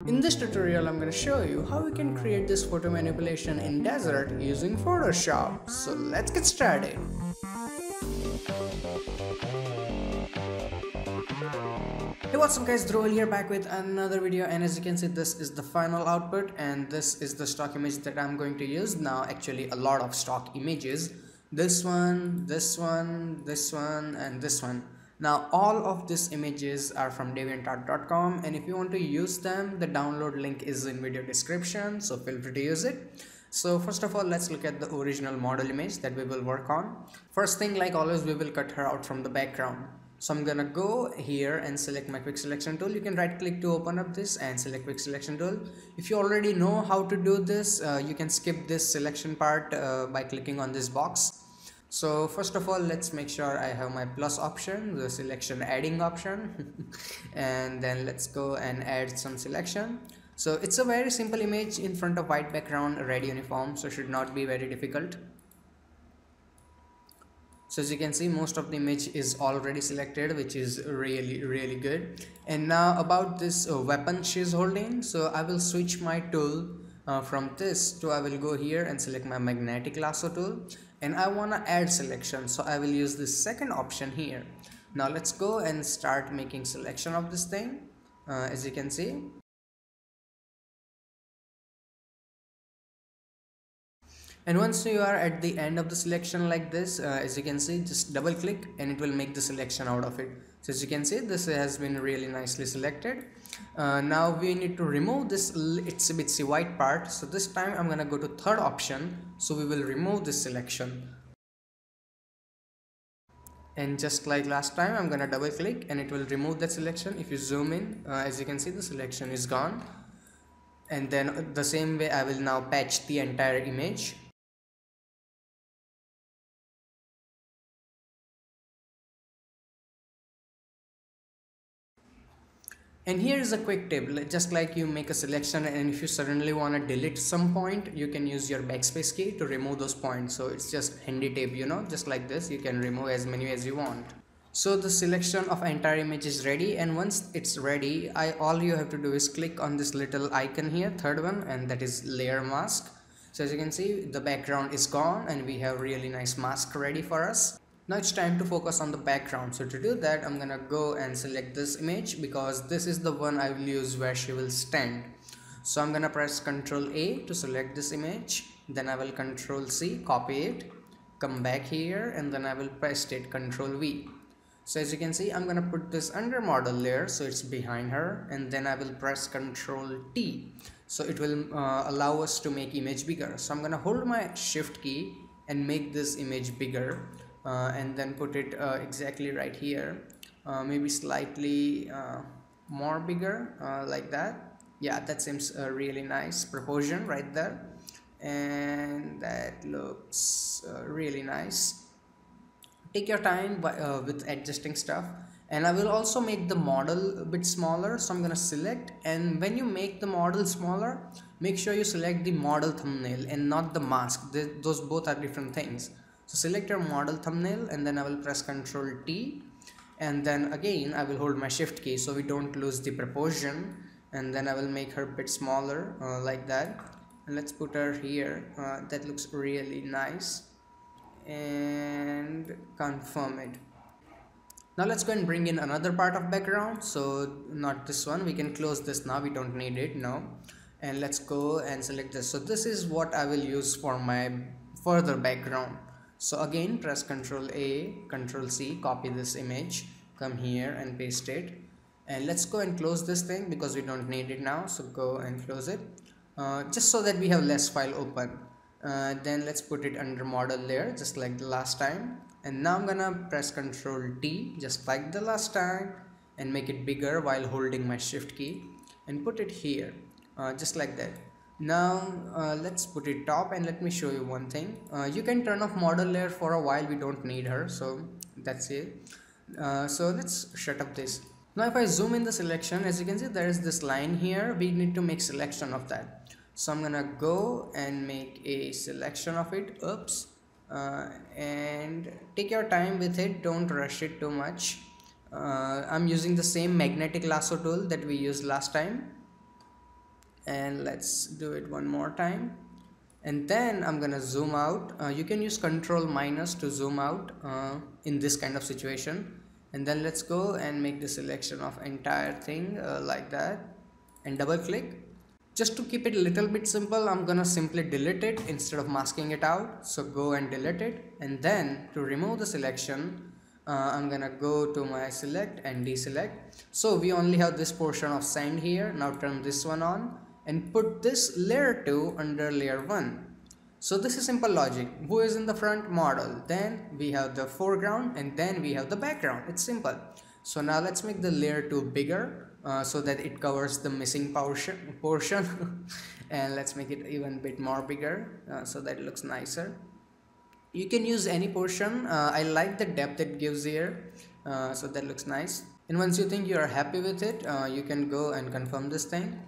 In this tutorial, I'm going to show you how we can create this photo manipulation in desert using Photoshop. So let's get started. Hey, what's up guys, Dhruval here back with another video, and as you can see, this is the final output and this is the stock image that I'm going to use. Now actually a lot of stock images, this one, this one, this one and this one. Now all of these images are from deviantart.com, and if you want to use them, the download link is in video description, so feel free to use it. So first of all, let's look at the original model image that we will work on. First thing, like always, we will cut her out from the background. So I'm gonna go here and select my quick selection tool. You can right click to open up this and select quick selection tool. If you already know how to do this, you can skip this selection part by clicking on this box. So first of all, let's make sure I have my plus option, the selection adding option, and then let's go and add some selection. So it's a very simple image in front of white background, red uniform, so should not be very difficult. So as you can see, most of the image is already selected, which is really good. And now about this weapon she's holding, so I will switch my tool from this to, I will go here and select my magnetic lasso tool, and I want to add selection, so I will use this second option here. Now let's go and start making selection of this thing. As you can see, and once you are at the end of the selection like this, as you can see, just double click and it will make the selection out of it. So as you can see, this has been really nicely selected. Now we need to remove this itsy bitsy white part, so this time I'm gonna go to third option, so we will remove this selection. And just like last time, I'm gonna double click and it will remove that selection. If you zoom in, as you can see, the selection is gone. And then the same way I will now patch the entire image. And here is a quick tip, just like you make a selection, and if you suddenly want to delete some point, you can use your backspace key to remove those points. So it's just handy tip, you know, just like this, you can remove as many as you want. So the selection of entire image is ready, and once it's ready, all you have to do is click on this little icon here, third one, and that is layer mask. So as you can see, the background is gone and we have really nice mask ready for us. Now it's time to focus on the background. So to do that, I'm gonna go and select this image because this is the one I will use where she will stand. So I'm gonna press Ctrl A to select this image, then I will Ctrl C, copy it, come back here, and then I will paste it, Ctrl V. So as you can see, I'm gonna put this under model layer so it's behind her, and then I will press Ctrl T, so it will allow us to make image bigger. So I'm gonna hold my shift key and make this image bigger. And then put it exactly right here, maybe slightly more bigger, like that. Yeah, that seems really nice proportion right there, and that looks really nice. Take your time with adjusting stuff, and I will also make the model a bit smaller. So I'm gonna select, and when you make the model smaller, make sure you select the model thumbnail and not the mask. Those both are different things. So select your model thumbnail, and then I will press Ctrl T, and then again I will hold my shift key so we don't lose the proportion, and then I will make her a bit smaller, like that, and let's put her here. That looks really nice, and confirm it. Now let's go and bring in another part of background, so not this one, we can close this now, we don't need it now. And let's go and select this. So this is what I will use for my further background. So again, press Ctrl A, Ctrl C, copy this image, come here and paste it, and let's go and close this thing because we don't need it now. So go and close it, just so that we have less file open. Then let's put it under model layer just like the last time, and now I'm gonna press Ctrl T just like the last time and make it bigger while holding my shift key, and put it here, just like that. Now let's put it top, and let me show you one thing. You can turn off model layer for a while, we don't need her, so that's it. So let's shut up this. Now if I zoom in the selection, as you can see, there is this line here, we need to make selection of that. So I'm gonna go and make a selection of it. Oops. And take your time with it, don't rush it too much. I'm using the same magnetic lasso tool that we used last time. And let's do it one more time. And then I'm gonna zoom out. You can use Control minus to zoom out in this kind of situation. And then let's go and make the selection of entire thing like that, and double click. Just to keep it a little bit simple, I'm gonna simply delete it instead of masking it out. So go and delete it, and then to remove the selection, I'm gonna go to my select and deselect. So we only have this portion of sand here. Now turn this one on and put this layer 2 under layer 1. So this is simple logic. Who is in the front? Model. Then we have the foreground, and then we have the background. It's simple. So now let's make the layer 2 bigger so that it covers the missing portion and let's make it even a bit more bigger so that it looks nicer. You can use any portion. I like the depth it gives here, so that looks nice. And once you think you are happy with it, you can go and confirm this thing.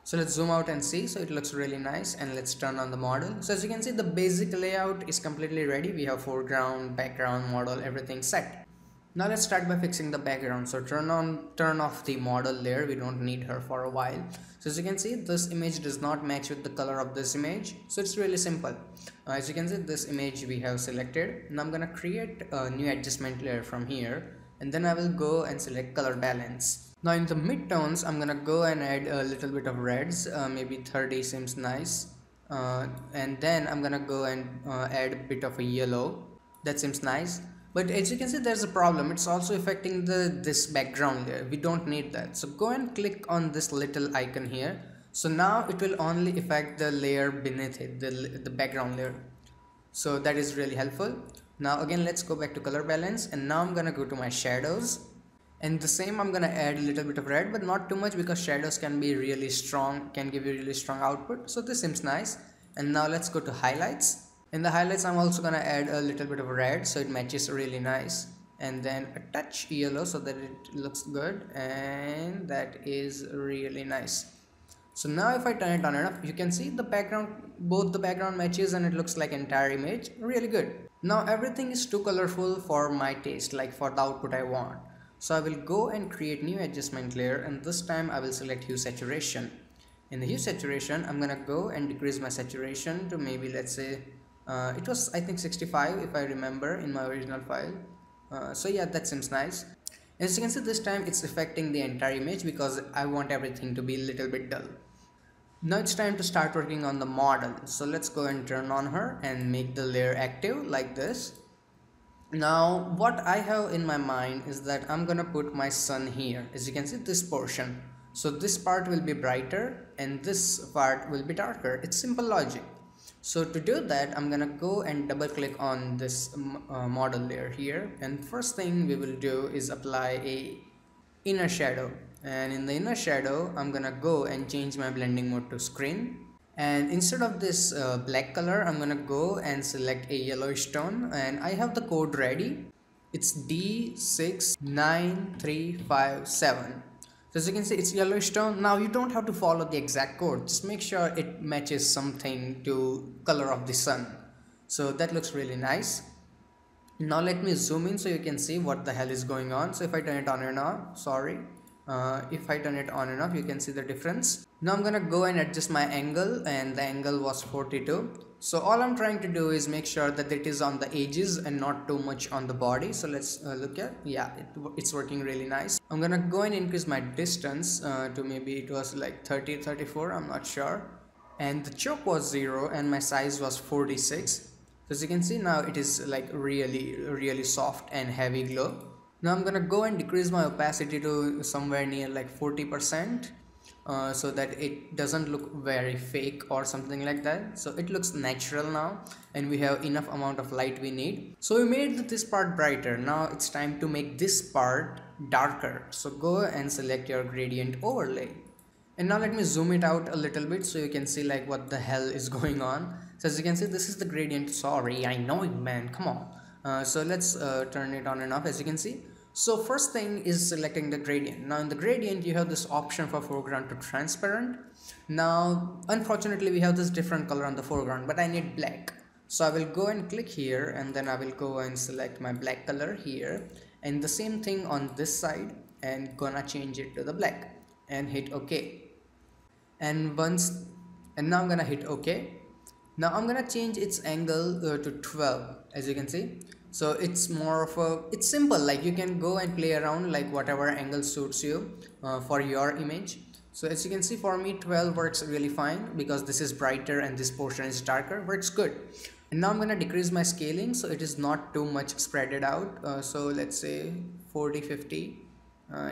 So let's zoom out and see. So it looks really nice, and let's turn on the model. So as you can see, the basic layout is completely ready. We have foreground, background, model, everything set. Now let's start by fixing the background. So turn off the model layer. We don't need her for a while. So as you can see, this image does not match with the color of this image. So it's really simple. As you can see, this image we have selected. Now I'm gonna create a new adjustment layer from here, and then I will go and select color balance. Now in the midtones, I'm gonna go and add a little bit of reds, maybe 30 seems nice. And then I'm gonna go and add a bit of a yellow. That seems nice. But as you can see, there's a problem. It's also affecting this background layer. We don't need that. So go and click on this little icon here. So now it will only affect the layer beneath it, the background layer. So that is really helpful. Now again, let's go back to color balance, and now I'm gonna go to my shadows. And the same, I'm gonna add a little bit of red, but not too much, because shadows can be really strong, can give you really strong output. So this seems nice. And now let's go to highlights. In the highlights, I'm also gonna add a little bit of red so it matches really nice, and then a touch yellow so that it looks good, and that is really nice. So now if I turn it on and off, you can see the background, both the background matches, and it looks like entire image, really good. Now everything is too colorful for my taste, like for the output I want. So I will go and create new adjustment layer, and this time I will select hue saturation. In the hue saturation, I'm gonna go and decrease my saturation to maybe, let's say, it was I think 65 if I remember in my original file. So yeah, that seems nice. As you can see, this time it's affecting the entire image because I want everything to be a little bit dull. Now it's time to start working on the model. So let's go and turn on her and make the layer active like this. Now what I have in my mind is that I'm gonna put my sun here. As you can see, this portion. So this part will be brighter and this part will be darker. It's simple logic. So to do that, I'm gonna go and double click on this model layer here, and first thing we will do is apply a inner shadow. And in the inner shadow, I'm gonna go and change my blending mode to screen, and instead of this black color, I'm gonna go and select a yellowish tone, and I have the code ready. It's D69357. So as you can see, it's yellowish tone. Now you don't have to follow the exact code, just make sure it matches something to color of the sun. So that looks really nice. Now let me zoom in so you can see what the hell is going on. So if I turn it on and off, if I turn it on and off, you can see the difference. Now I'm gonna go and adjust my angle, and the angle was 42. So all I'm trying to do is make sure that it is on the edges and not too much on the body. So let's look at, yeah, it's working really nice. I'm gonna go and increase my distance to maybe it was like 30, 34, I'm not sure. And the choke was 0 and my size was 46. So as you can see, now it is like really soft and heavy glow. Now I'm gonna go and decrease my opacity to somewhere near like 40%. So that it doesn't look very fake or something like that. So it looks natural now, and we have enough amount of light we need. So we made this part brighter. Now it's time to make this part darker. So go and select your gradient overlay, and now let me zoom it out a little bit so you can see like what the hell is going on. So as you can see, this is the gradient. Sorry, I know it, man, come on. So let's turn it on and off. As you can see, so first thing is selecting the gradient. Now in the gradient, you have this option for foreground to transparent. Now unfortunately we have this different color on the foreground, but I need black. So I will go and click here, and then I will go and select my black color here, and the same thing on this side, and gonna change it to the black and hit OK. and now I'm gonna hit OK. Now I'm gonna change its angle to 12, as you can see. So it's more of it's simple, like you can go and play around like whatever angle suits you for your image. So as you can see, for me 12 works really fine because this is brighter and this portion is darker, works good. And now I'm gonna decrease my scaling so it is not too much spreaded out. So let's say 40, 50.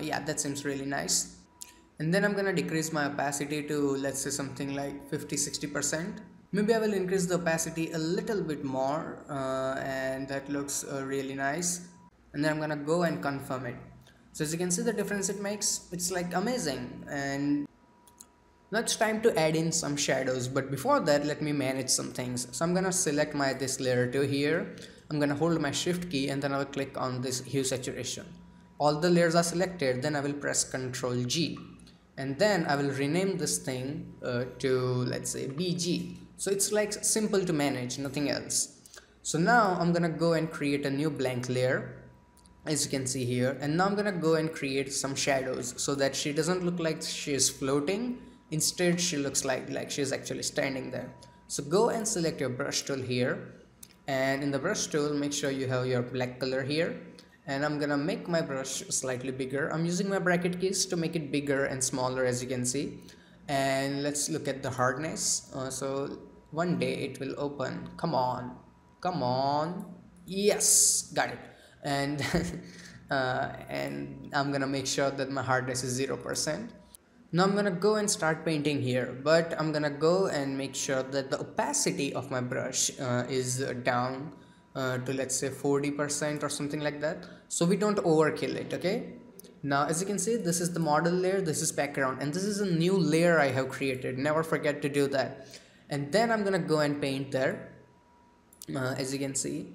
Yeah, that seems really nice. And then I'm gonna decrease my opacity to, let's say, something like 50-60%. Maybe I will increase the opacity a little bit more, and that looks really nice. And then I'm gonna go and confirm it. So as you can see the difference it makes, it's like amazing. And now it's time to add in some shadows, but before that let me manage some things. So I'm gonna select this layer 2 here. I'm gonna hold my shift key and then I will click on this hue saturation. All the layers are selected, then I will press Ctrl G. And then I will rename this thing to, let's say, BG. So it's like simple to manage, nothing else. So now I'm gonna go and create a new blank layer, as you can see here. And now I'm gonna go and create some shadows so that she doesn't look like she is floating. Instead she looks like she is actually standing there. So go and select your brush tool here. And in the brush tool, make sure you have your black color here. And I'm gonna make my brush slightly bigger. I'm using my bracket keys to make it bigger and smaller, as you can see. And let's look at the hardness. So one day it will open. Come on. Yes, got it. And and I'm gonna make sure that my hardness is 0%. Now I'm gonna go and start painting here, but I'm gonna go and make sure that the opacity of my brush is down to, let's say, 40% or something like that, so we don't overkill it. Okay, now as you can see, this is the model layer, this is background, and this is a new layer I have created. Never forget to do that. And then I'm gonna go and paint there. As you can see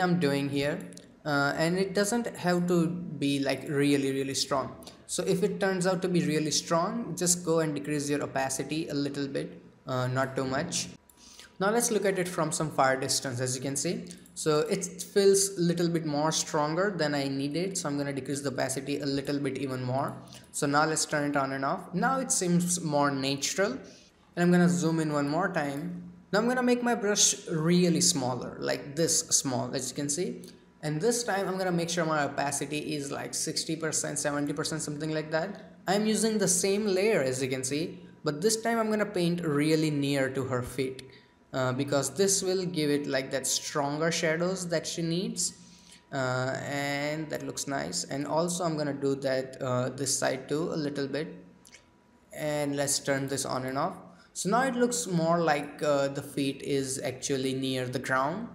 I'm doing here, and it doesn't have to be like really strong. So if it turns out to be really strong, just go and decrease your opacity a little bit, not too much. Now let's look at it from some far distance. As you can see, so it feels a little bit more stronger than I needed, so I'm going to decrease the opacity a little bit even more. So now let's turn it on and off. Now it seems more natural, and I'm going to zoom in one more time. Now I'm going to make my brush really smaller, like this small, as you can see. And this time I'm going to make sure my opacity is like 60%, 70%, something like that. I'm using the same layer, as you can see, but this time I'm going to paint really near to her feet. Because this will give it like that stronger shadows that she needs, and that looks nice. And also I'm gonna do that this side too a little bit, and let's turn this on and off. So now it looks more like the feet is actually near the ground.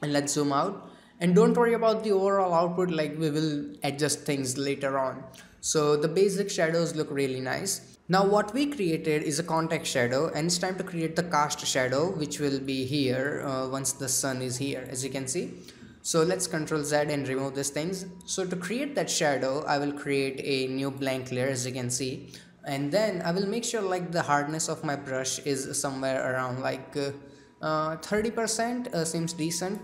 And let's zoom out, and don't worry about the overall output, like we will adjust things later on. So the basic shadows look really nice. Now what we created is a contact shadow, and it's time to create the cast shadow, which will be here once the sun is here, as you can see. So let's Ctrl Z and remove these things. So to create that shadow, I will create a new blank layer, as you can see. And then I will make sure like the hardness of my brush is somewhere around like 30%, seems decent.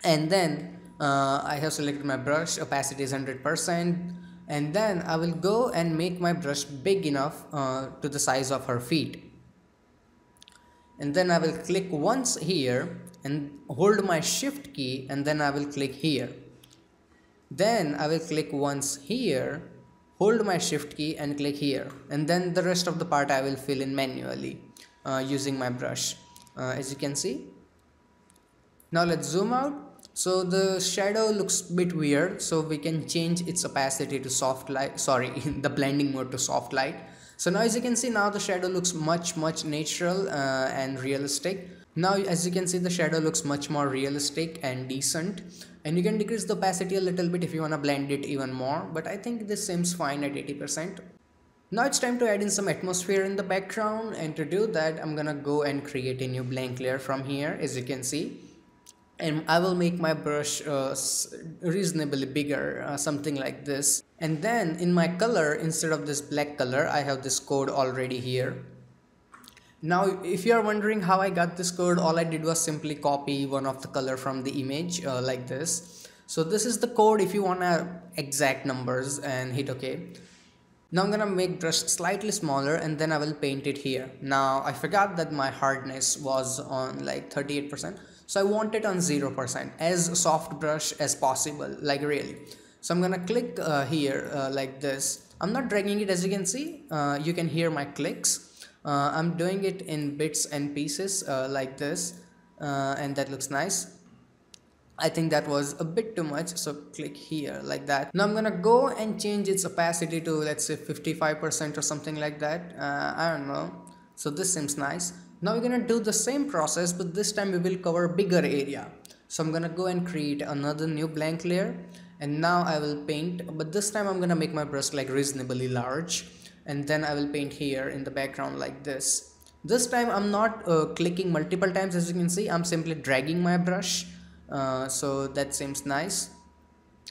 And then I have selected my brush, opacity is 100%. And then I will go and make my brush big enough to the size of her feet. And then I will click once here and hold my shift key, and then I will click here. Then I will click once here, hold my shift key and click here. And then the rest of the part I will fill in manually using my brush, as you can see. Now let's zoom out. So the shadow looks a bit weird, so we can change its opacity to soft light, the blending mode to soft light. So now as you can see, now the shadow looks much natural and realistic. Now as you can see, the shadow looks much more realistic and decent, and you can decrease the opacity a little bit if you want to blend it even more, but I think this seems fine at 80%. Now it's time to add in some atmosphere in the background, and to do that I'm gonna go and create a new blank layer from here, as you can see. And I will make my brush reasonably bigger, something like this. And then in my color, instead of this black color, I have this code already here. Now if you are wondering how I got this code, all I did was simply copy one of the color from the image like this. So this is the code if you want exact numbers, and hit OK. Now I'm gonna make brush slightly smaller and then I will paint it here. Now I forgot that my hardness was on like 38%, so I want it on 0%, as soft brush as possible, like really. So I'm gonna click here like this. I'm not dragging it, as you can see. You can hear my clicks. I'm doing it in bits and pieces like this, and that looks nice. I think that was a bit too much, so click here like that. Now I'm gonna go and change its opacity to, let's say, 55% or something like that. I don't know. So this seems nice. Now we're gonna do the same process, but this time we will cover a bigger area. So I'm gonna go and create another new blank layer, and now I will paint, but this time I'm gonna make my brush like reasonably large, and then I will paint here in the background like this. This time I'm not clicking multiple times, as you can see. I'm simply dragging my brush. So that seems nice.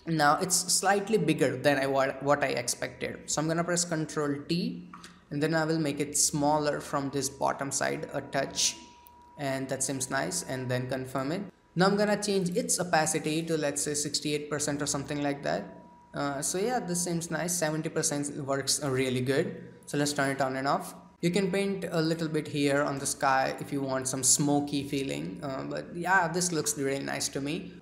Now it's slightly bigger than what I expected, so I'm gonna press Ctrl T, and then I will make it smaller from this bottom side a touch, and that seems nice, and then confirm it. Now I'm gonna change its opacity to, let's say, 68% or something like that. So yeah, this seems nice. 70% works really good. So let's turn it on and off. You can paint a little bit here on the sky if you want some smoky feeling, but yeah, this looks really nice to me.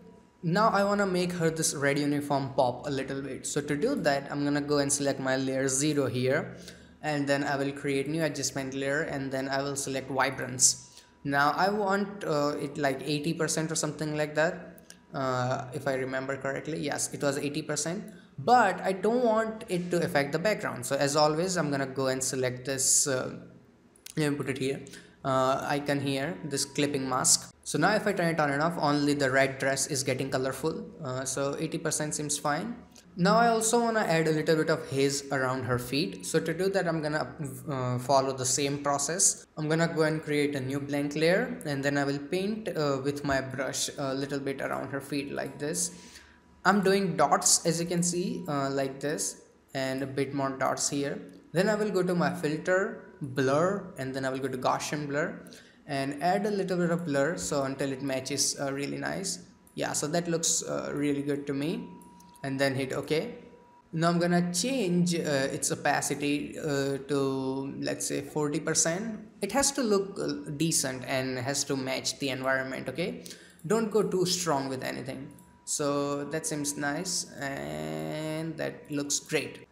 Now I want to make her this red uniform pop a little bit. So to do that, I'm gonna go and select my layer 0 here, and then I will create new adjustment layer, and then I will select vibrance. Now I want it like 80% or something like that, if I remember correctly. Yes, it was 80%, but I don't want it to affect the background. So as always, I'm gonna go and select this, let me put it here, icon here, this clipping mask. So now if I turn it on and off, only the red dress is getting colorful. So 80% seems fine. Now I also want to add a little bit of haze around her feet. So to do that, I'm gonna follow the same process. I'm gonna go and create a new blank layer, and then I will paint with my brush a little bit around her feet like this. I'm doing dots, as you can see, like this, and a bit more dots here. Then I will go to my filter, blur, and then I will go to Gaussian blur and add a little bit of blur, so until it matches really nice. Yeah, so that looks really good to me, and then hit OK. Now I'm gonna change its opacity to, let's say, 40%. It has to look decent and has to match the environment. Okay, don't go too strong with anything. So that seems nice, and that looks great.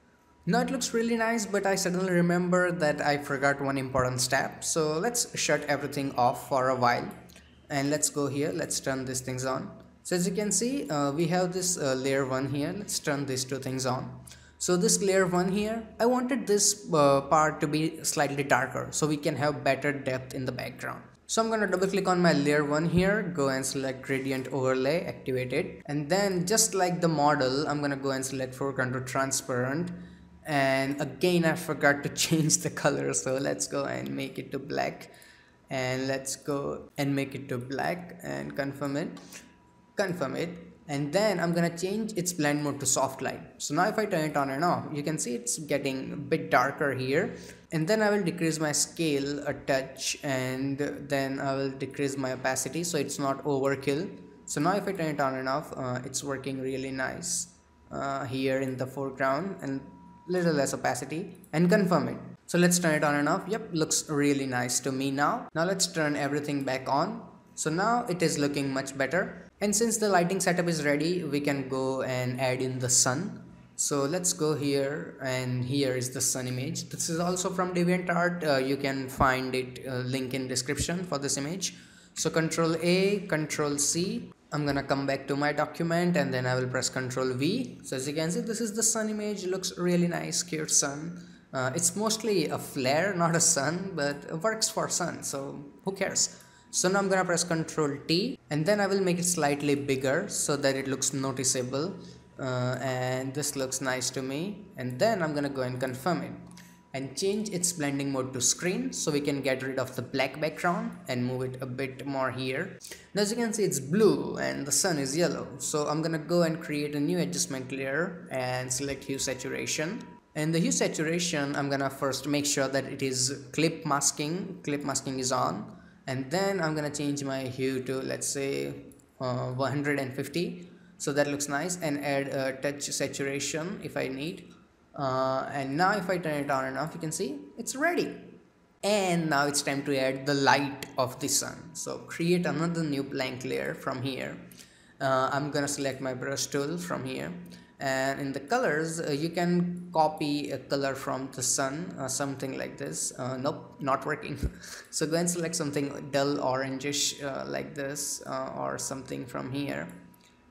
Now it looks really nice, but I suddenly remember that I forgot one important step. So let's shut everything off for a while, and let's go here. Let's turn these things on. So as you can see, we have this layer 1 here. Let's turn these two things on. So this layer 1 here, I wanted this part to be slightly darker so we can have better depth in the background. So I'm gonna double click on my layer 1 here, go and select gradient overlay, activate it, and then just like the model, I'm gonna go and select foreground to transparent. And again, I forgot to change the color, so let's go and make it to black, and let's go and make it to black and confirm it, and then I'm gonna change its blend mode to soft light. So now if I turn it on and off, you can see it's getting a bit darker here, and then I will decrease my scale a touch, and then I will decrease my opacity so it's not overkill. So now if I turn it on and off, it's working really nice here in the foreground, and little less opacity, and confirm it. So let's turn it on and off. Yep, looks really nice to me now. Now let's turn everything back on. So now it is looking much better. And since the lighting setup is ready, we can go and add in the sun. So let's go here, and here is the sun image. This is also from DeviantArt. You can find it link in description for this image. So Ctrl A, Ctrl C. I'm gonna come back to my document, and then I will press Ctrl V. So as you can see, this is the sun image. It looks really nice, cute sun. It's mostly a flare, not a sun, but it works for sun, so who cares. So now I'm gonna press Ctrl T, and then I will make it slightly bigger so that it looks noticeable, and this looks nice to me. And then I'm gonna go and confirm it and change its blending mode to screen so we can get rid of the black background and move it a bit more here. Now as you can see, it's blue and the sun is yellow. So I'm gonna go and create a new adjustment layer and select hue saturation. And the hue saturation, I'm gonna first make sure that it is clip masking is on, and then I'm gonna change my hue to, let's say, 150. So that looks nice, and add a touch saturation if I need. And now if I turn it on and off, you can see it's ready. And now it's time to add the light of the sun. So create another new blank layer from here. I'm gonna select my brush tool from here, and in the colors you can copy a color from the sun, something like this. Nope, not working. So go and select something dull orangish like this, or something from here,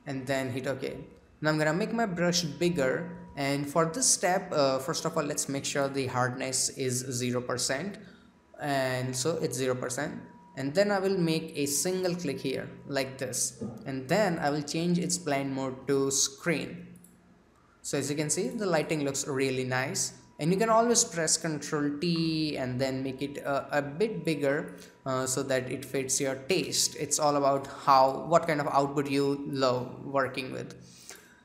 and then hit OK. Now I'm gonna make my brush bigger, and for this step, first of all, let's make sure the hardness is 0%, and so it's 0%. And then I will make a single click here like this, and then I will change its blend mode to screen. So as you can see, the lighting looks really nice, and you can always press Ctrl T and then make it a bit bigger, so that it fits your taste. It's all about what kind of output you love working with.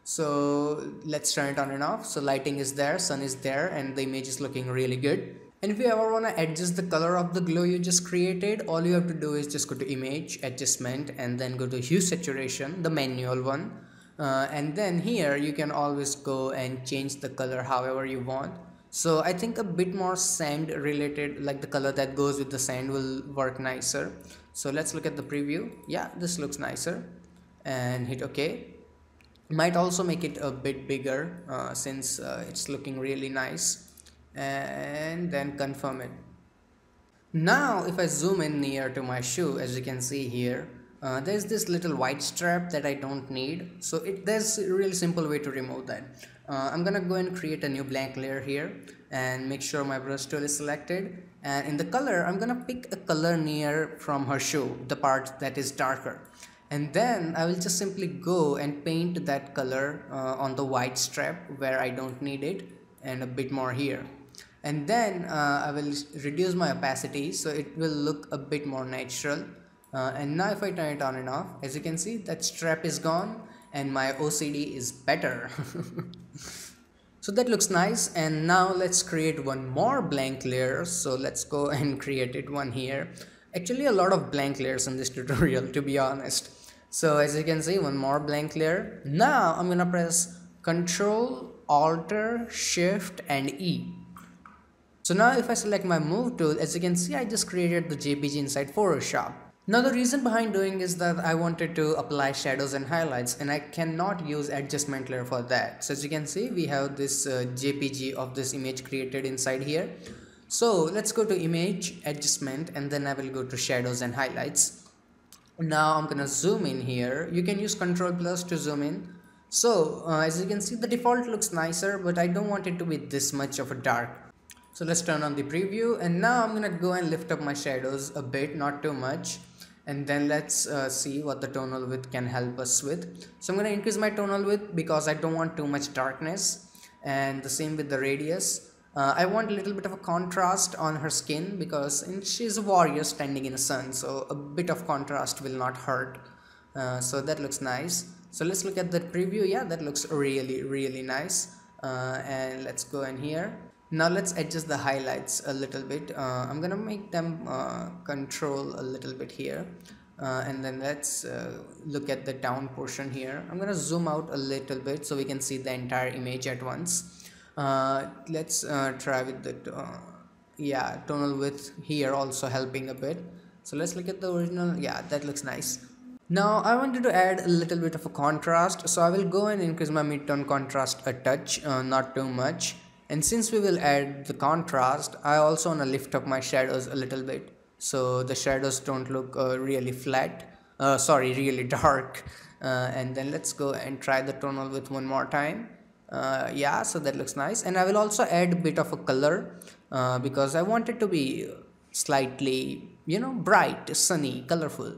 So let's turn it on and off. So lighting is there, sun is there, and the image is looking really good. And if you ever want to adjust the color of the glow you just created, all you have to do is just go to image, adjustment, and then go to hue saturation, the manual one. And then here you can always go and change the color however you want. So I think a bit more sand related, like the color that goes with the sand, will work nicer. So let's look at the preview. Yeah, this looks nicer, and hit OK. Might also make it a bit bigger, since it's looking really nice, and then confirm it. Now if I zoom in near to my shoe, as you can see here, there's this little white strap that I don't need. So there's a really simple way to remove that. I'm gonna go and create a new blank layer here, and make sure my brush tool is selected, and in the color I'm gonna pick a color near from her shoe, the part that is darker. And then I will just simply go and paint that color on the white strap where I don't need it, and a bit more here. And then I will reduce my opacity so it will look a bit more natural. And now if I turn it on and off, as you can see, that strap is gone and my OCD is better. So that looks nice. And now let's create one more blank layer. So let's go and create one here. Actually a lot of blank layers in this tutorial, to be honest. So as you can see, one more blank layer. Now I'm gonna press Ctrl, Alt, Shift and E. So now if I select my move tool, as you can see, I just created the JPG inside Photoshop. Now the reason behind doing is that I wanted to apply shadows and highlights, and I cannot use adjustment layer for that. So as you can see, we have this JPG of this image created inside here. So let's go to image, adjustment, and then I will go to shadows and highlights. Now I'm gonna zoom in here. You can use Ctrl+ to zoom in. So as you can see, the default looks nicer, but I don't want it to be this much of a dark. So let's turn on the preview, and now I'm gonna go and lift up my shadows a bit, not too much, and then let's see what the tonal width can help us with. So I'm gonna increase my tonal width because I don't want too much darkness, and the same with the radius. I want a little bit of a contrast on her skin because she's a warrior standing in the sun, so a bit of contrast will not hurt. So that looks nice. So let's look at the preview. Yeah, that looks really nice. And let's go in here. Now let's adjust the highlights a little bit. I'm gonna make them control a little bit here. And then let's look at the down portion here. I'm gonna zoom out a little bit so we can see the entire image at once. Let's try with the tonal width here also helping a bit. So let's look at the original. Yeah, that looks nice. Now I wanted to add a little bit of a contrast, so I will go and increase my mid-tone contrast a touch, not too much. And since we will add the contrast, I also want to lift up my shadows a little bit so the shadows don't look really flat, really dark. And then let's go and try the tonal width one more time. Yeah, so that looks nice. And I will also add a bit of a color because I want it to be slightly, bright, sunny, colorful.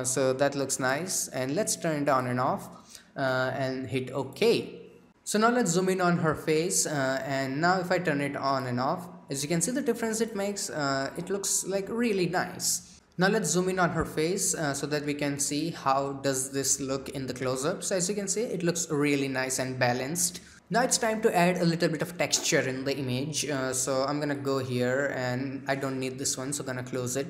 So that looks nice. And let's turn it on and off and hit OK. So now let's zoom in on her face, and now if I turn it on and off, as you can see the difference it makes, it looks like really nice. Now let's zoom in on her face so that we can see how does this look in the close-up. So as you can see, it looks really nice and balanced. Now it's time to add a little bit of texture in the image. So I'm gonna go here, and I don't need this one, so I'm gonna close it.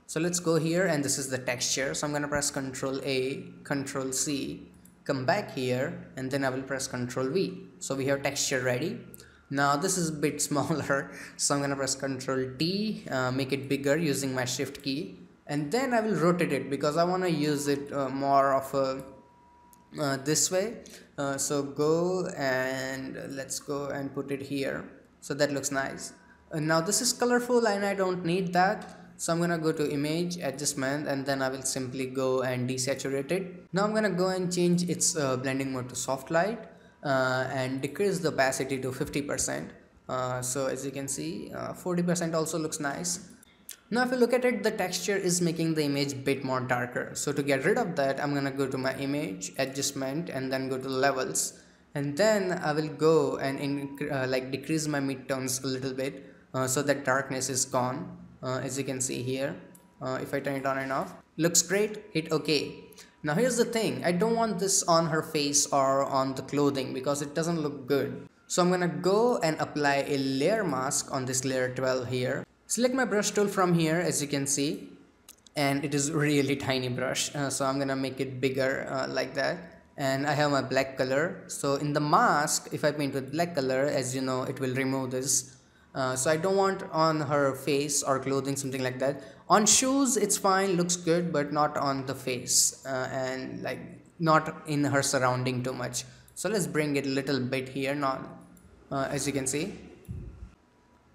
So let's go here, and this is the texture. So I'm gonna press Ctrl A, Ctrl C, come back here, and then I will press Ctrl V. So we have texture ready. Now this is a bit smaller, so I'm gonna press Ctrl T, make it bigger using my shift key, and then I will rotate it because I want to use it more of a this way. So go and let's go and put it here, so that looks nice. Now this is colorful and I don't need that, so I'm gonna go to image adjustment and then I will simply go and desaturate it. Now I'm gonna go and change its blending mode to soft light and decrease the opacity to 50%. So as you can see, 40% also looks nice. Now if you look at it, the texture is making the image bit more darker. So to get rid of that, I'm gonna go to my image adjustment and then go to levels, and then I will go and decrease my midtones a little bit so that darkness is gone. As you can see here, if I turn it on and off, looks great. Hit OK. Now here's the thing, I don't want this on her face or on the clothing because it doesn't look good. So I'm gonna go and apply a layer mask on this layer 12 here. Select my brush tool from here, as you can see, and it is really tiny brush, so I'm gonna make it bigger like that. And I have my black color, so in the mask, if I paint with black color, as you know, it will remove this. So I don't want on her face or clothing, something like that. On shoes it's fine, looks good, but not on the face and like not in her surrounding too much. So let's bring it a little bit here, not as you can see.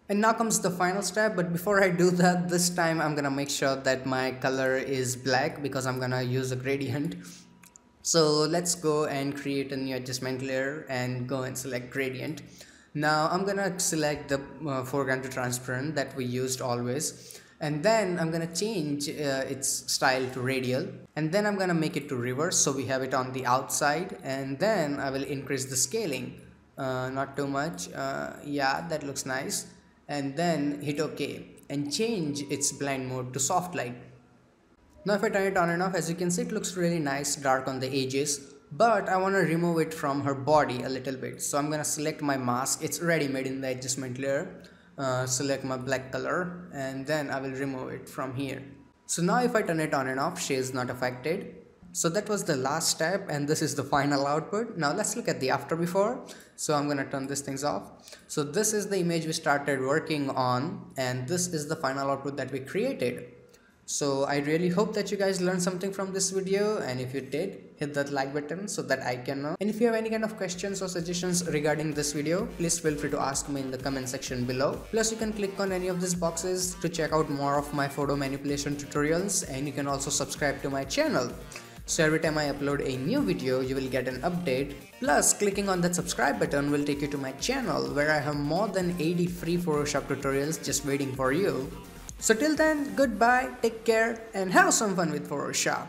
And now comes the final step, but before I do that, this time I'm gonna make sure that my color is black because I'm gonna use a gradient. So let's go and create a new adjustment layer and go and select gradient. Now I'm gonna select the foreground to transparent that we used always, and then I'm gonna change its style to radial, and then I'm gonna make it to reverse so we have it on the outside, and then I will increase the scaling, not too much, yeah, that looks nice, and then hit OK and change its blend mode to soft light. Now if I turn it on and off, as you can see, it looks really nice, dark on the edges, but I want to remove it from her body a little bit. So I'm gonna select my mask, it's ready made in the adjustment layer, select my black color, and then I will remove it from here. So now if I turn it on and off, she is not affected. So that was the last step, and this is the final output. Now let's look at the after before. So I'm gonna turn these things off. So this is the image we started working on, and this is the final output that we created. So I really hope that you guys learned something from this video, and if you did, hit that like button so that I can know. And if you have any kind of questions or suggestions regarding this video, please feel free to ask me in the comment section below. Plus you can click on any of these boxes to check out more of my photo manipulation tutorials, and you can also subscribe to my channel. So every time I upload a new video, you will get an update. Plus clicking on that subscribe button will take you to my channel where I have more than 80 free Photoshop tutorials just waiting for you. So till then, goodbye, take care, and have some fun with Photoshop.